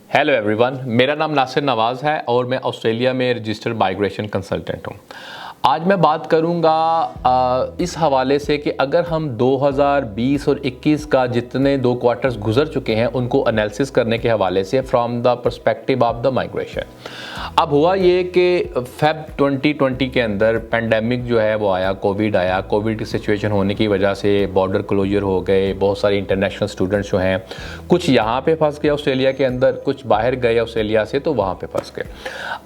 Hello everyone, मेरा नाम नासिर नवाज़ है और मैं ऑस्ट्रेलिया में रजिस्टर्ड माइग्रेशन कंसल्टेंट हूँ। आज मैं बात करूँगा इस हवाले से कि अगर हम 2020 और 21 का जितने 2 क्वार्टर्स गुजर चुके हैं उनको एनालिसिस करने के हवाले से from the perspective of the migration. अब हुआ ये कि फेब 2020 के अंदर पेंडेमिक जो है वो आया, कोविड आया। कोविड की सिचुएशन होने की वजह से बॉर्डर क्लोजर हो गए, बहुत सारे इंटरनेशनल स्टूडेंट्स जो हैं कुछ यहाँ पे फंस गए ऑस्ट्रेलिया के अंदर, कुछ बाहर गए ऑस्ट्रेलिया से तो वहाँ पे फंस गए।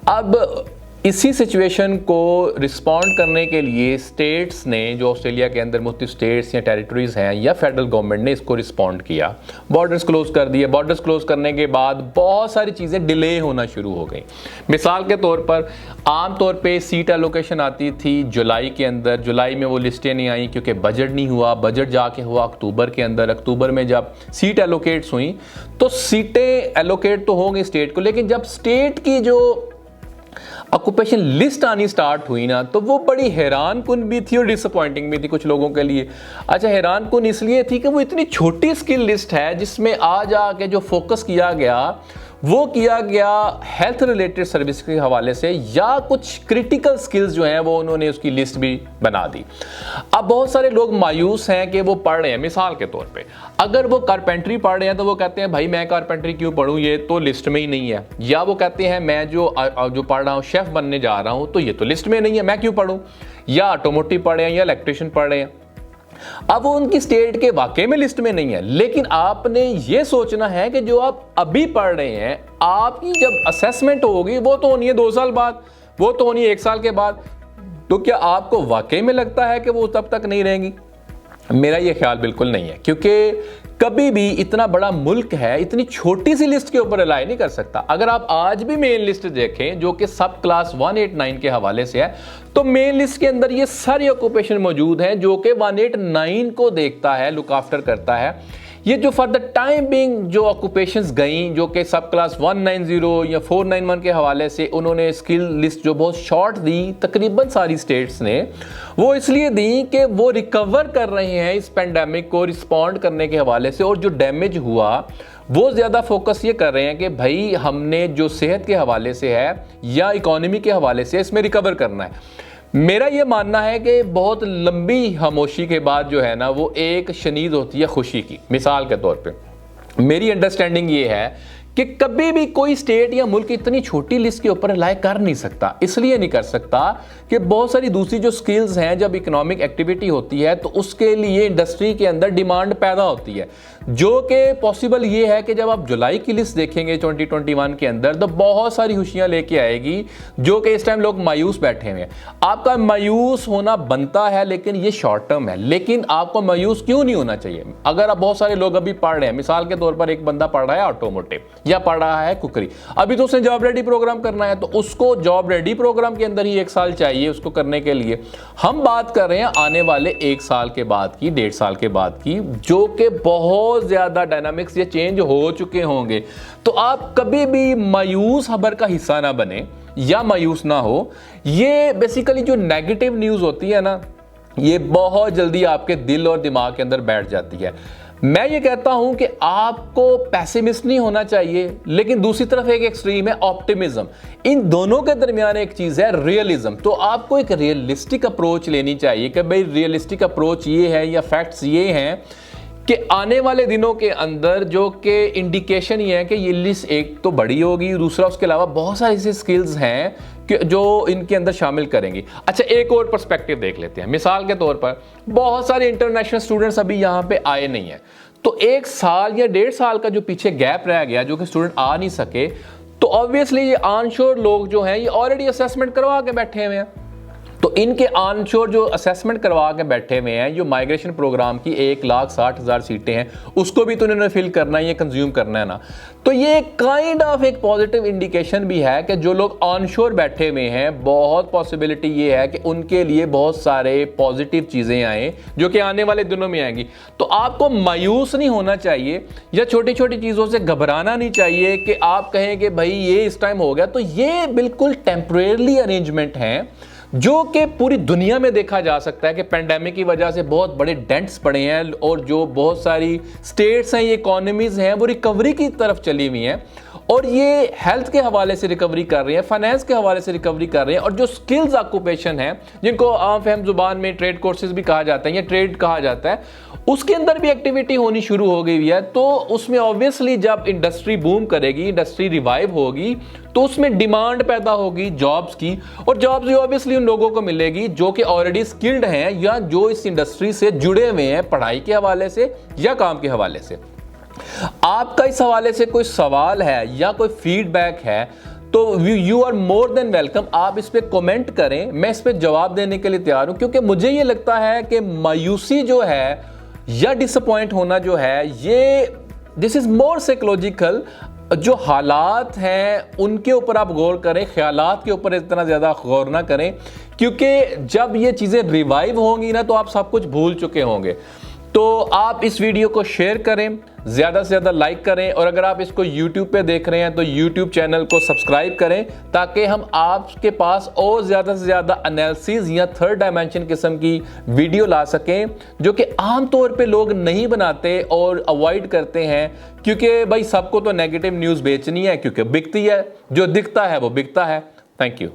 अब इसी सिचुएशन को रिस्पॉन्ड करने के लिए स्टेट्स ने, जो ऑस्ट्रेलिया के अंदर मुख्तलिफ स्टेट्स या टेरिटरीज़ हैं या फेडरल गवर्नमेंट ने इसको रिस्पॉन्ड किया, बॉर्डर्स क्लोज कर दिए। बॉर्डर्स क्लोज करने के बाद बहुत सारी चीज़ें डिले होना शुरू हो गई। मिसाल के तौर पर आम तौर पे सीट एलोकेशन आती थी जुलाई के अंदर, जुलाई में वो लिस्टें नहीं आई क्योंकि बजट नहीं हुआ। बजट जाके हुआ अक्टूबर के अंदर। अक्टूबर में जब सीट एलोकेट्स हुई तो सीटें एलोकेट तो हो गई स्टेट को, लेकिन जब स्टेट की जो ऑक्यूपेशन लिस्ट आनी स्टार्ट हुई ना तो वो बड़ी हैरान कुन भी थी और डिसअपॉइंटिंग भी थी कुछ लोगों के लिए। अच्छा, हैरान कुन इसलिए थी कि वो इतनी छोटी स्किल लिस्ट है जिसमें आ जाके जो फोकस किया गया वो किया गया हेल्थ रिलेटेड सर्विस के हवाले से, या कुछ क्रिटिकल स्किल्स जो हैं वो उन्होंने उसकी लिस्ट भी बना दी। अब बहुत सारे लोग मायूस हैं कि वो पढ़ रहे हैं। मिसाल के तौर पे अगर वो कारपेंट्री पढ़ रहे हैं तो वो कहते हैं भाई मैं कारपेंट्री क्यों पढ़ूं, ये तो लिस्ट में ही नहीं है। या वो कहते हैं मैं जो पढ़ रहा हूँ, शेफ बनने जा रहा हूँ, तो ये तो लिस्ट में नहीं है, मैं क्यों पढ़ूं। या ऑटोमोटिव पढ़ रहे हैं या इलेक्ट्रिशियन पढ़ रहे हैं। अब वो उनकी स्टेट के वाकई में लिस्ट में नहीं है, लेकिन आपने ये सोचना है कि जो आप अभी पढ़ रहे हैं आपकी जब असेसमेंट होगी वो तो होनी है 2 साल बाद, वो तो होनी है 1 साल के बाद। तो क्या आपको वाकई में लगता है कि वो तब तक नहीं रहेंगी? मेरा ये ख्याल बिल्कुल नहीं है, क्योंकि कभी भी इतना बड़ा मुल्क है इतनी छोटी सी लिस्ट के ऊपर रिलाई नहीं कर सकता। अगर आप आज भी मेन लिस्ट देखें जो कि सब क्लास 189 के हवाले से है, तो मेन लिस्ट के अंदर ये सारी ऑक्यूपेशन मौजूद हैं जो कि 189 को देखता है, लुक आफ्टर करता है। ये जो फॉर द टाइम बिंग जो ऑक्यूपेशंस गई, जो कि सब क्लास 190 या 491 के हवाले से उन्होंने स्किल लिस्ट जो बहुत शॉर्ट दी तकरीबन सारी स्टेट्स ने, वो इसलिए दी कि वो रिकवर कर रहे हैं इस पेंडेमिक को रिस्पॉन्ड करने के हवाले से, और जो डैमेज हुआ वो ज़्यादा फोकस ये कर रहे हैं कि भाई हमने जो सेहत के हवाले से है या इकोनॉमी के हवाले से इसमें रिकवर करना है। मेरा ये मानना है कि बहुत लंबी खामोशी के बाद जो है ना वो एक शनीद होती है खुशी की। मिसाल के तौर पे मेरी अंडरस्टैंडिंग ये है कि कभी भी कोई स्टेट या मुल्क इतनी छोटी लिस्ट के ऊपर रिलाई कर नहीं सकता। इसलिए नहीं कर सकता कि बहुत सारी दूसरी जो स्किल्स हैं, जब इकोनॉमिक एक्टिविटी होती है तो उसके लिए इंडस्ट्री के अंदर डिमांड पैदा होती है, जो कि पॉसिबल ये है कि जब आप जुलाई की लिस्ट देखेंगे 2021 के अंदर तो बहुत सारी खुशियां लेके आएगी, जो कि इस टाइम लोग मायूस बैठे हुए हैं। आपका मायूस होना बनता है, लेकिन ये शॉर्ट टर्म है। लेकिन आपको मायूस क्यों नहीं होना चाहिए? अगर आप बहुत सारे लोग अभी पढ़ रहे हैं, मिसाल के तौर पर एक बंदा पढ़ रहा है ऑटोमोटिव या पढ़ रहा है कुकरी, अभी तो उसने जॉब रेडी प्रोग्राम करना है, तो उसको जॉब रेडी प्रोग्राम के अंदर ही 1 साल चाहिए उसको करने के लिए। हम बात कर रहे हैं आने वाले 1 साल के बाद की, 1.5 साल के बाद की, जो कि बहुत ज्यादा डायनामिक्स ये चेंज हो चुके होंगे। तो आप कभी भी मायूस खबर का हिस्सा ना बने या मायूस ना हो। ये बेसिकली जो नेगेटिव न्यूज होती है ना, ये बहुत जल्दी आपके दिल और दिमाग के अंदर बैठ जाती है। मैं ये कहता हूं कि आपको पैसिमिस्ट नहीं होना चाहिए, लेकिन दूसरी तरफ एक एक्सट्रीम है ऑप्टिमिज्म। इन दोनों के दरमियान एक चीज है रियलिज्म। तो आपको एक रियलिस्टिक अप्रोच लेनी चाहिए कि भाई रियलिस्टिक अप्रोच ये है या फैक्ट्स ये हैं कि आने वाले दिनों के अंदर जो कि इंडिकेशन ये है कि ये लिस्ट एक तो बड़ी होगी, दूसरा उसके अलावा बहुत सारी ऐसी स्किल्स हैं कि जो इनके अंदर शामिल करेंगी। अच्छा, एक और पर्सपेक्टिव देख लेते हैं। मिसाल के तौर पर बहुत सारे इंटरनेशनल स्टूडेंट्स अभी यहाँ पे आए नहीं हैं, तो 1 साल या 1.5 साल का जो पीछे गैप रह गया जो कि स्टूडेंट आ नहीं सके, तो ऑब्वियसली ये ऑनशोर लोग जो हैं ये ऑलरेडी असेसमेंट करवा के बैठे हुए हैं। तो इनके ऑनशोर जो असेसमेंट करवा के बैठे हुए हैं, जो माइग्रेशन प्रोग्राम की 1,60,000 सीटें हैं, उसको भी तो इन्होंने फिल करना है, ये कंज्यूम करना है ना। तो ये काइंड ऑफ एक पॉजिटिव इंडिकेशन भी है कि जो लोग ऑनशोर बैठे हुए हैं, बहुत पॉसिबिलिटी ये है कि उनके लिए बहुत सारे पॉजिटिव चीज़ें आए जो कि आने वाले दिनों में आएंगी। तो आपको मायूस नहीं होना चाहिए या छोटी छोटी चीज़ों से घबराना नहीं चाहिए कि आप कहें कि भाई ये इस टाइम हो गया। तो ये बिल्कुल टेम्परेरी अरेंजमेंट हैं जो कि पूरी दुनिया में देखा जा सकता है कि पेंडेमिक की वजह से बहुत बड़े डेंट्स पड़े हैं और जो बहुत सारी स्टेट्स हैं, ये इकोनॉमीज हैं, वो रिकवरी की तरफ चली हुई हैं और ये हेल्थ के हवाले से रिकवरी कर रहे हैं, फाइनेंस के हवाले से रिकवरी कर रहे हैं, और जो स्किल्स ऑक्यूपेशन है जिनको आम फहम जुबान में ट्रेड कोर्सेज भी कहा जाता है या ट्रेड कहा जाता है, उसके अंदर भी एक्टिविटी होनी शुरू हो गई है। तो उसमें ऑब्वियसली जब इंडस्ट्री बूम करेगी, इंडस्ट्री रिवाइव होगी, तो उसमें डिमांड पैदा होगी जॉब्स की, और जॉब्स भी ऑब्वियसली उन लोगों को मिलेगी जो कि ऑलरेडी स्किल्ड हैं या जो इस इंडस्ट्री से जुड़े हुए हैं पढ़ाई के हवाले से या काम के हवाले से। आपका इस हवाले से कोई सवाल है या कोई फीडबैक है तो you are more than welcome, आप इस पे कमेंट करें, मैं इस पे जवाब देने के लिए तैयार हूं। क्योंकि मुझे ये लगता है कि मायूसी जो है या डिसअपॉइंट होना जो है, ये दिस इज मोर साइकोलॉजिकल। जो हालात हैं उनके ऊपर आप गौर करें, ख्यालात के ऊपर इतना ज़्यादा गौर ना करें, क्योंकि जब ये चीज़ें रिवाइव होंगी ना तो आप सब कुछ भूल चुके होंगे। तो आप इस वीडियो को शेयर करें, ज़्यादा से ज़्यादा लाइक करें, और अगर आप इसको YouTube पे देख रहे हैं तो YouTube चैनल को सब्सक्राइब करें, ताकि हम आपके पास और ज़्यादा से ज़्यादा एनालिसिस या थर्ड डायमेंशन किस्म की वीडियो ला सकें, जो कि आम तौर पे लोग नहीं बनाते और अवॉइड करते हैं। क्योंकि भाई सबको तो नेगेटिव न्यूज़ बेचनी है, क्योंकि बिकती है, जो दिखता है वो बिकता है। Thank you.